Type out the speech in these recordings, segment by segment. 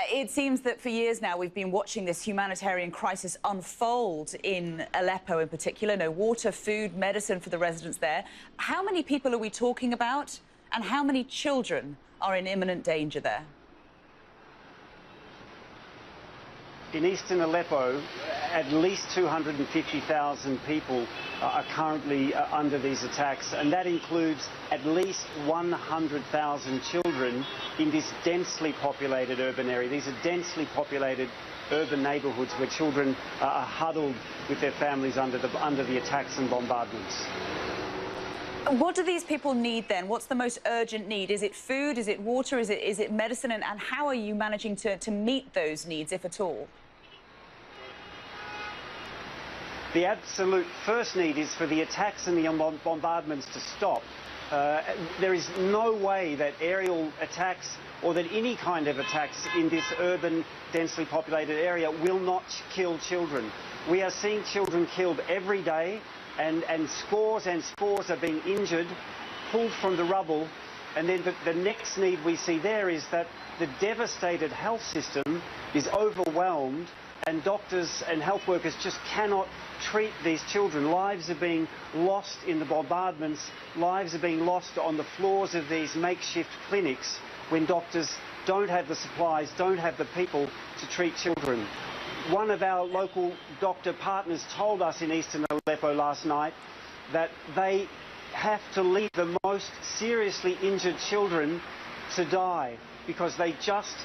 It seems that for years now we've been watching this humanitarian crisis unfold in Aleppo in particular. No water, food, medicine for the residents there. How many people are we talking about, and how many children are in imminent danger there? In eastern Aleppo, at least 250,000 people are currently under these attacks, and that includes at least 100,000 children in this densely populated urban area. These are densely populated urban neighbourhoods where children are huddled with their families under the attacks and bombardments. What do these people need then? What's the most urgent need? Is it food? Is it water? Is it medicine? And how are you managing to meet those needs, if at all? The absolute first need is for the attacks and the bombardments to stop. There is no way that aerial attacks or that any kind of attacks in this urban, densely populated area will not kill children. We are seeing children killed every day, and scores are being injured, pulled from the rubble. And then the next need we see there is that the devastated health system is overwhelmed, and doctors and health workers just cannot treat these children. Lives are being lost in the bombardments. Lives are being lost on the floors of these makeshift clinics when doctors don't have the supplies, don't have the people to treat children. One of our local doctor partners told us in eastern Aleppo last night that they have to leave the most seriously injured children to die because they just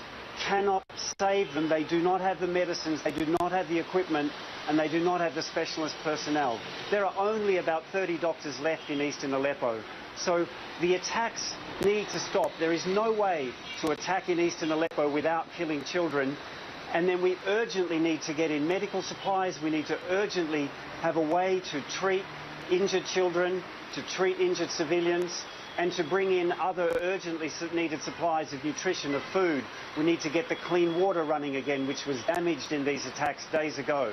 cannot save them. They do not have the medicines, they do not have the equipment, and they do not have the specialist personnel. There are only about 30 doctors left in eastern Aleppo. So the attacks need to stop. There is no way to attack in eastern Aleppo without killing children. And then we urgently need to get in medical supplies. We need to urgently have a way to treat injured children, to treat injured civilians, and to bring in other urgently needed supplies of nutrition, of food. We need to get the clean water running again, which was damaged in these attacks days ago.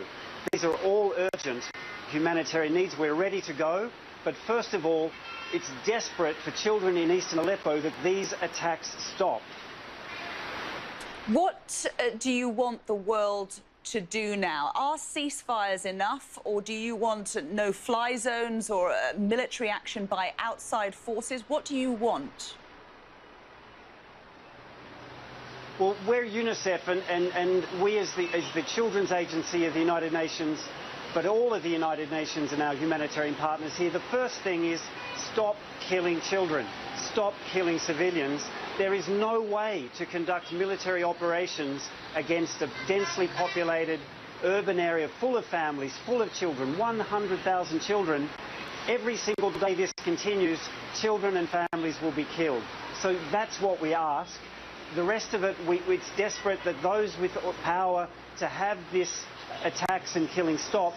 These are all urgent humanitarian needs. We're ready to go, but first of all, it's desperate for children in eastern Aleppo that these attacks stop. What do you want the world to do now? Are ceasefires enough, or do you want no-fly zones or military action by outside forces? What do you want? Well, we're UNICEF and we as the Children's Agency of the United Nations, but all of the United Nations and our humanitarian partners here, the first thing is stop killing children, stop killing civilians. There is no way to conduct military operations against a densely populated urban area full of families, full of children, 100,000 children. Every single day this continues, children and families will be killed. So that's what we ask. The rest of it, it's desperate that those with power to have this attacks and killing stop,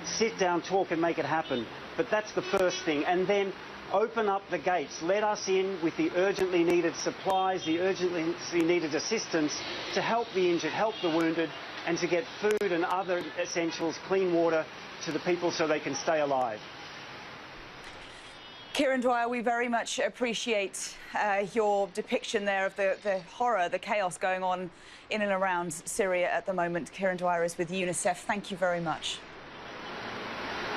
sit down, talk and make it happen. But that's the first thing. And then open up the gates. Let us in with the urgently needed supplies, the urgently needed assistance to help the injured, help the wounded, and to get food and other essentials, clean water to the people so they can stay alive. Kieran Dwyer, we very much appreciate your depiction there of the horror, the chaos going on in and around Syria at the moment. Kieran Dwyer is with UNICEF. Thank you very much.